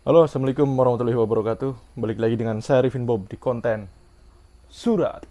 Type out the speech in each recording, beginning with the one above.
Halo, Assalamualaikum warahmatullahi wabarakatuh. Balik lagi dengan saya Rifin Bob di konten Surat.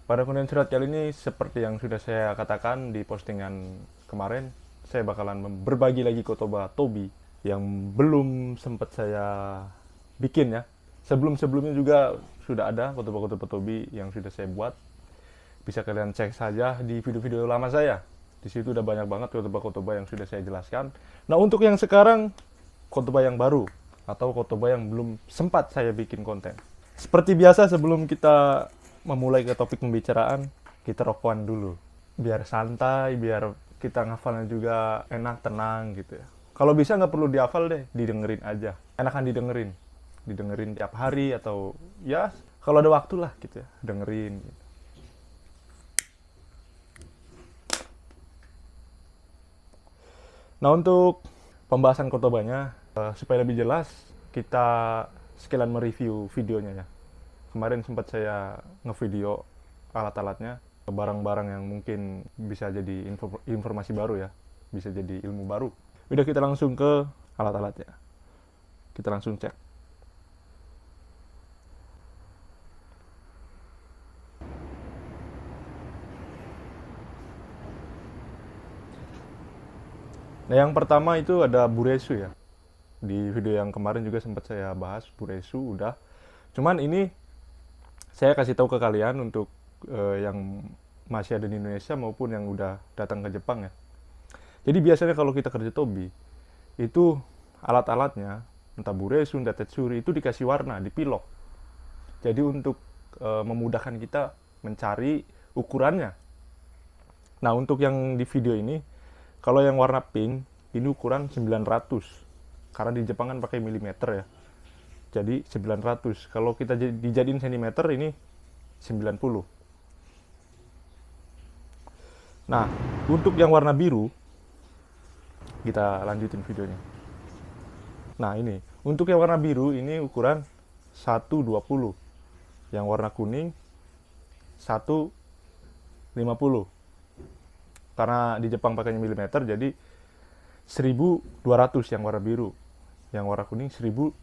Pada konten surat kali ini, seperti yang sudah saya katakan di postingan kemarin, saya bakalan berbagi lagi khotbah Tobi yang belum sempat saya bikin ya. Sebelum-sebelumnya juga sudah ada khotbah-khotbah Tobi yang sudah saya buat. Bisa kalian cek saja di video-video lama saya. Di situ udah banyak banget khotbah-khotbah yang sudah saya jelaskan. Nah, untuk yang sekarang, khotbah yang baru atau khotbah yang belum sempat saya bikin konten. Seperti biasa, sebelum kita memulai ke topik pembicaraan, kita rokokan dulu. Biar santai, biar kita ngafalnya juga enak, tenang gitu ya. Kalau bisa nggak perlu dihafal deh, didengerin aja. Enakan didengerin. Didengerin tiap hari atau ya kalau ada waktu lah gitu ya, dengerin gitu. Nah, untuk pembahasan khotbahnya, supaya lebih jelas, kita sekalian mereview videonya ya. Kemarin sempat saya ngevideo alat-alatnya, barang-barang yang mungkin bisa jadi informasi baru ya, bisa jadi ilmu baru. Udah, kita langsung ke alat-alatnya. Kita langsung cek. Nah, yang pertama itu ada Buresu ya. Di video yang kemarin juga sempat saya bahas Buresu udah. Cuman ini saya kasih tahu ke kalian untuk yang masih ada di Indonesia maupun yang udah datang ke Jepang ya. Jadi biasanya kalau kita kerja Tobi, itu alat-alatnya, entah Buresu, entah Tetsuri, itu dikasih warna, dipilok. Jadi untuk memudahkan kita mencari ukurannya. Nah, untuk yang di video ini, kalau yang warna pink, ini ukuran 900. Karena di Jepang kan pakai milimeter ya. Jadi 900. Kalau kita dijadiin sentimeter, ini 90. Nah, untuk yang warna biru, kita lanjutin videonya. Nah, ini. Untuk yang warna biru, ini ukuran 120. Yang warna kuning, 150. Karena di Jepang pakainya milimeter, jadi 1200 yang warna biru. Yang warna kuning 1500.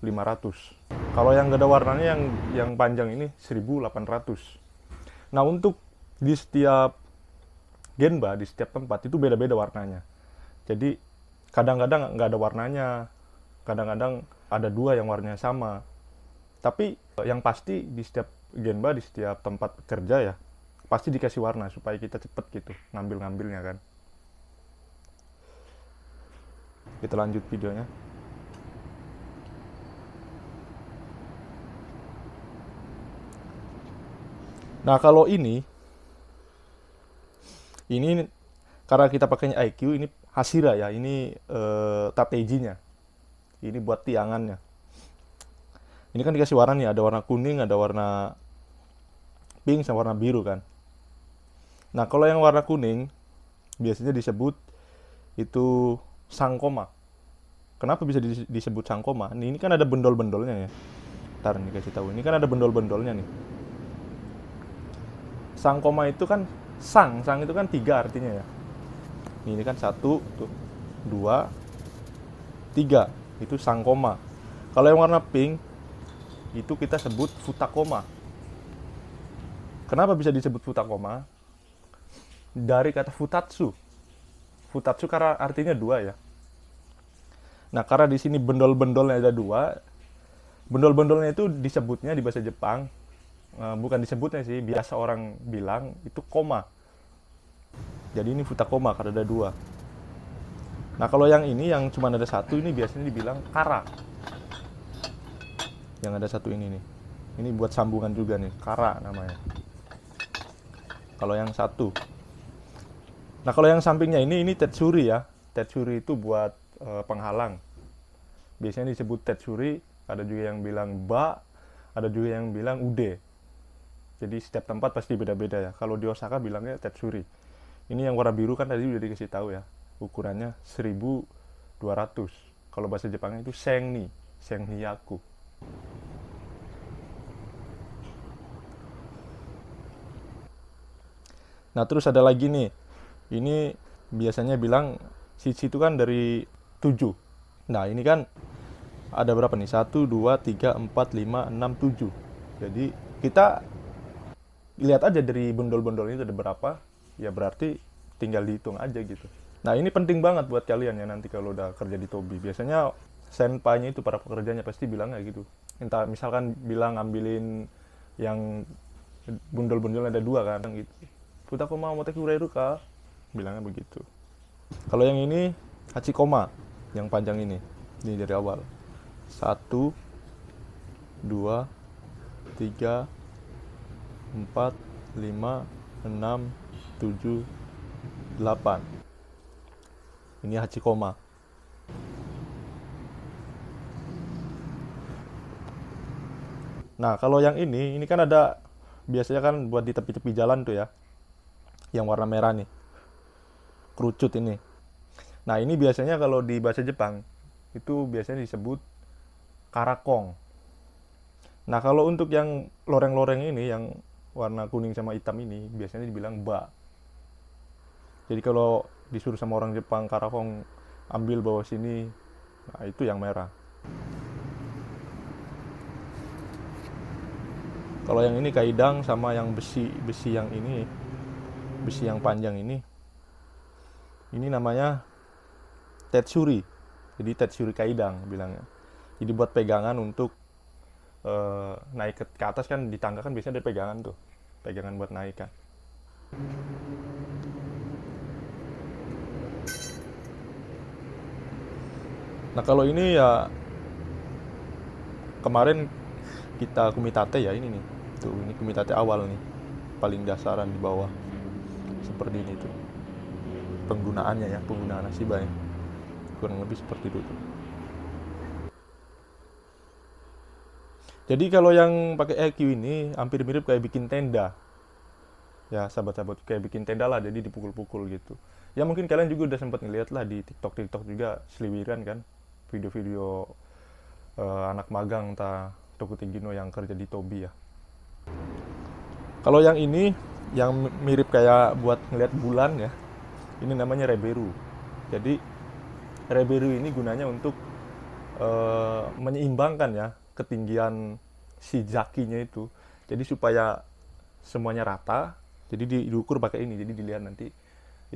Kalau yang gak ada warnanya, yang panjang ini 1800. Nah, untuk di setiap genba, di setiap tempat itu beda-beda warnanya. Jadi kadang-kadang nggak ada warnanya, kadang-kadang ada dua yang warnanya sama. Tapi yang pasti di setiap genba, di setiap tempat kerja ya, pasti dikasih warna supaya kita cepet gitu ngambil-ngambilnya kan. Kita lanjut videonya. Nah, kalau ini karena kita pakainya IQ, ini Hashira ya, ini Tateji-nya. Ini buat tiangannya. Ini kan dikasih warna nih, ada warna kuning, ada warna pink, sama warna biru kan. Nah, kalau yang warna kuning biasanya disebut itu sangkoma. Kenapa bisa disebut sangkoma? Ini kan ada bendol-bendolnya ya. Ntar nih kasih tahu. Ini kan ada bendol-bendolnya nih. Sangkoma itu kan sang itu kan 3 artinya ya. Ini kan 1, tuh, 2, 3. Itu sangkoma. Kalau yang warna pink itu kita sebut futakoma. Kenapa bisa disebut futakoma? Dari kata futatsu. Futatsu karena artinya 2 ya. Nah, karena di sini bendol-bendolnya ada 2, bendol-bendolnya itu disebutnya di bahasa Jepang, bukan disebutnya sih, biasa orang bilang itu koma. Jadi ini futakoma karena ada 2. Nah, kalau yang ini yang cuma ada 1, ini biasanya dibilang kara. Yang ada 1 ini nih. Ini buat sambungan juga nih, kara namanya. Kalau yang 1. Nah, kalau yang sampingnya ini tetsuri ya. Tetsuri itu buat penghalang. Biasanya disebut tetsuri, ada juga yang bilang ba, ada juga yang bilang ude. Jadi setiap tempat pasti beda-beda ya. Kalau di Osaka bilangnya tetsuri. Ini yang warna biru kan tadi udah dikasih tahu ya. ukurannya 1200. Kalau bahasa Jepangnya itu sengniyaku. Nah, terus ada lagi nih. Ini biasanya bilang shichi itu kan dari 7. Nah, ini kan ada berapa nih? 1, 2, 3, 4, 5, 6, 7. Jadi kita lihat aja dari bondol-bondol ini ada berapa. Ya berarti tinggal dihitung aja gitu. Nah, ini penting banget buat kalian ya nanti kalau udah kerja di Tobi. Biasanya senpai-nya itu para pekerjanya pasti bilang kayak gitu. Entah misalkan bilang ambilin yang bundel-bundel ada 2 kan gitu. Futakoma moteku ureruka, bilangnya begitu. Kalau yang ini hachikoma, yang panjang ini dari awal. 1, 2, 3, 4, 5, 6, 7, 8. Ini hachikoma. Nah, kalau yang ini kan ada biasanya kan buat di tepi-tepi jalan tuh ya, yang warna merah nih, kerucut ini. Nah, ini biasanya kalau di bahasa Jepang itu biasanya disebut karakong. Nah, kalau untuk yang loreng-loreng ini yang warna kuning sama hitam ini biasanya dibilang ba. Jadi kalau disuruh sama orang Jepang karakong ambil bawa sini, nah itu yang merah. Kalau yang ini kaidang sama yang besi yang ini, besi yang panjang ini namanya tetsuri. Jadi tetsuri kaidang bilangnya. Jadi buat pegangan untuk naik ke atas kan di tangga kan biasanya ada pegangan tuh, pegangan buat naik kan. Nah, kalau ini ya kemarin kita kumitate ya ini nih. Tuh, ini kumitate awal nih. Paling dasaran di bawah. Seperti ini tuh. Penggunaannya ya, penggunaan Asiba ya. Kurang lebih seperti itu tuh. Jadi kalau yang pakai EQ ini hampir mirip kayak bikin tenda. Ya, sahabat-sahabat kayak bikin tenda lah, jadi dipukul-pukul gitu. Ya mungkin kalian juga udah sempat ngeliat lah di TikTok juga seliwiran kan video-video anak magang entah Tokutegino yang kerja di Tobi ya. Kalau yang ini yang mirip kayak buat ngeliat bulan ya, ini namanya reberu. Jadi reberu ini gunanya untuk menyeimbangkan ya ketinggian si jakinya itu. Jadi supaya semuanya rata, jadi diukur pakai ini. Jadi dilihat nanti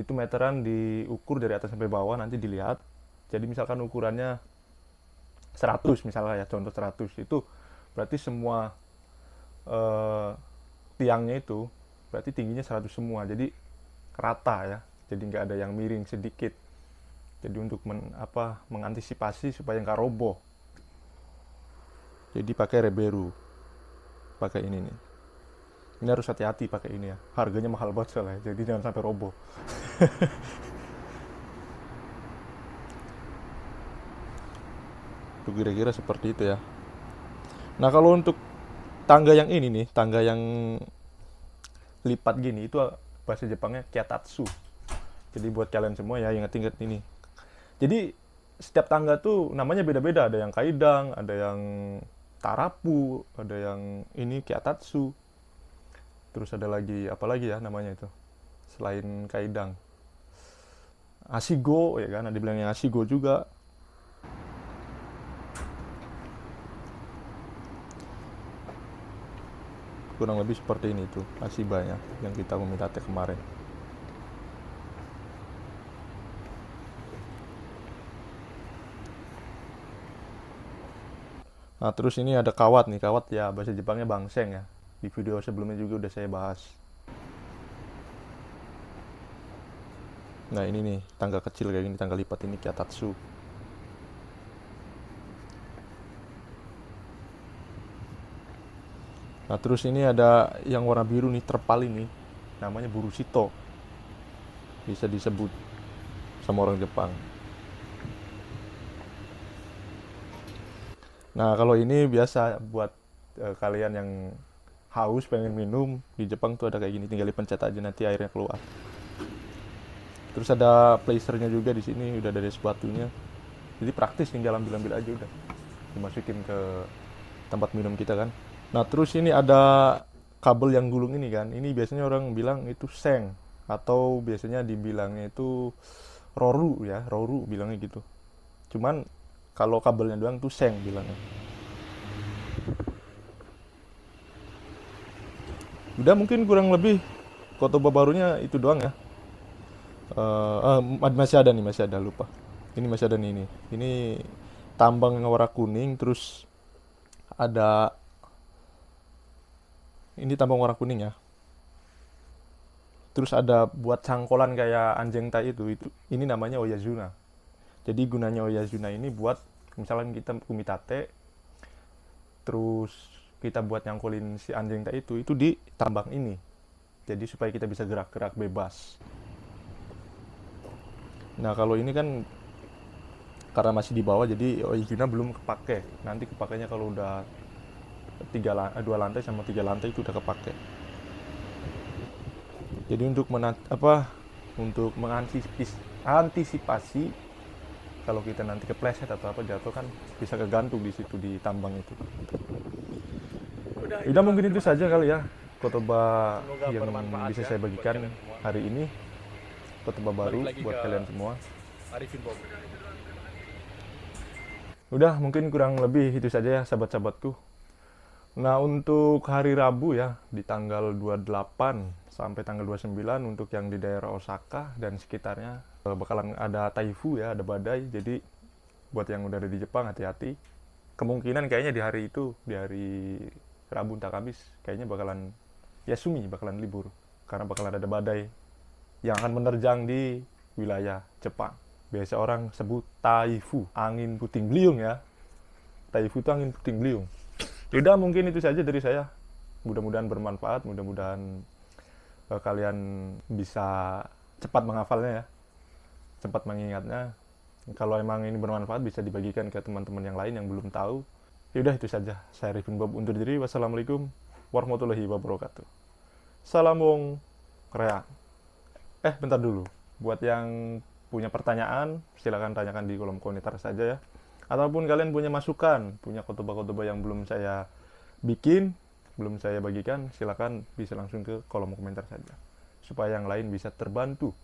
itu meteran diukur dari atas sampai bawah, nanti dilihat. Jadi misalkan ukurannya 100 misalnya ya, contoh 100 itu berarti semua tiangnya itu berarti tingginya 100 semua, jadi rata ya, jadi nggak ada yang miring sedikit. Jadi untuk mengantisipasi supaya nggak roboh, jadi pakai reberu, pakai ini nih. Ini harus hati-hati pakai ini ya, harganya mahal banget soalnya, jadi jangan sampai roboh. Itu kira-kira seperti itu ya. Nah, kalau untuk tangga yang ini nih, tangga yang lipat gini, itu bahasa Jepangnya kyatatsu. Jadi buat kalian semua ya ingat-ingat ini. Jadi setiap tangga tuh namanya beda-beda, ada yang kaidang, ada yang tarapu, ada yang ini kyatatsu. Terus ada lagi apa lagi ya namanya itu? Selain kaidang. Asigo ya kan, ada bilangnya asigo juga. Kurang lebih seperti ini tuh Asibanya yang kita meminta kemarin. Nah, terus ini ada kawat nih, kawat ya bahasa Jepangnya bangseng ya. Di video sebelumnya juga udah saya bahas. Nah, ini nih tangga kecil kayak gini, tangga lipat ini kyatatsu. Nah, terus ini ada yang warna biru nih, terpal ini. Namanya burusito. Bisa disebut sama orang Jepang. Nah, kalau ini biasa buat kalian yang haus pengen minum, di Jepang tuh ada kayak gini, tinggal dipencet aja nanti airnya keluar. Terus ada placernya juga di sini, udah dari sepatunya. Jadi praktis, tinggal ambil-ambil aja udah. Dimasukin ke tempat minum kita kan. Nah, terus ini ada kabel yang gulung ini kan. Ini biasanya orang bilang itu seng atau biasanya dibilangnya itu roru ya, roru bilangnya gitu. Cuman kalau kabelnya doang tuh seng bilangnya. Udah mungkin kurang lebih Kotoba barunya itu doang ya. Masih ada nih, masih ada, lupa. Ini masih ada nih ini. Ini tambang yang warna kuning, terus ada ini tambang warna kuning ya. Terus ada buat cangkolan kayak anjing tai itu ini namanya oyazuna. Jadi gunanya oyazuna ini buat misalnya kita kumitate, terus kita buat nyangkulin si anjing tai itu di tambang ini. Jadi supaya kita bisa gerak-gerak bebas. Nah kalau ini kan karena masih di bawah jadi oyazuna belum kepake. Nanti kepakainya kalau udah dua lantai sama tiga lantai itu udah kepake. Jadi untuk untuk mengantisipasi kalau kita nanti kepleset atau apa jatuh kan bisa kegantung di situ di tambang itu. Udah mungkin itu saja kali ya kotoba yang bisa saya bagikan hari ini. Kotoba baru buat kalian semua. Udah mungkin kurang lebih itu saja ya sahabat-sahabatku. Nah untuk hari Rabu ya di tanggal 28 sampai tanggal 29 untuk yang di daerah Osaka dan sekitarnya bakalan ada taifu ya, ada badai. Jadi buat yang udah ada di Jepang hati-hati. Kemungkinan kayaknya di hari itu, di hari Rabu entah Kamis, kayaknya bakalan Yasumi, bakalan libur. Karena bakalan ada badai yang akan menerjang di wilayah Jepang. Biasa orang sebut taifu, angin puting beliung ya. Taifu itu angin puting beliung. Yaudah mungkin itu saja dari saya. Mudah-mudahan bermanfaat, mudah-mudahan kalian bisa cepat menghafalnya ya, cepat mengingatnya. Kalau emang ini bermanfaat bisa dibagikan ke teman-teman yang lain yang belum tahu. Yaudah itu saja. Saya Arifin Bob undur diri. Wassalamualaikum warahmatullahi wabarakatuh. Salam wong Korea. Bentar dulu. Buat yang punya pertanyaan, silakan tanyakan di kolom komentar saja ya. Ataupun kalian punya masukan, punya kotoba-kotoba yang belum saya bikin, belum saya bagikan, silakan bisa langsung ke kolom komentar saja. Supaya yang lain bisa terbantu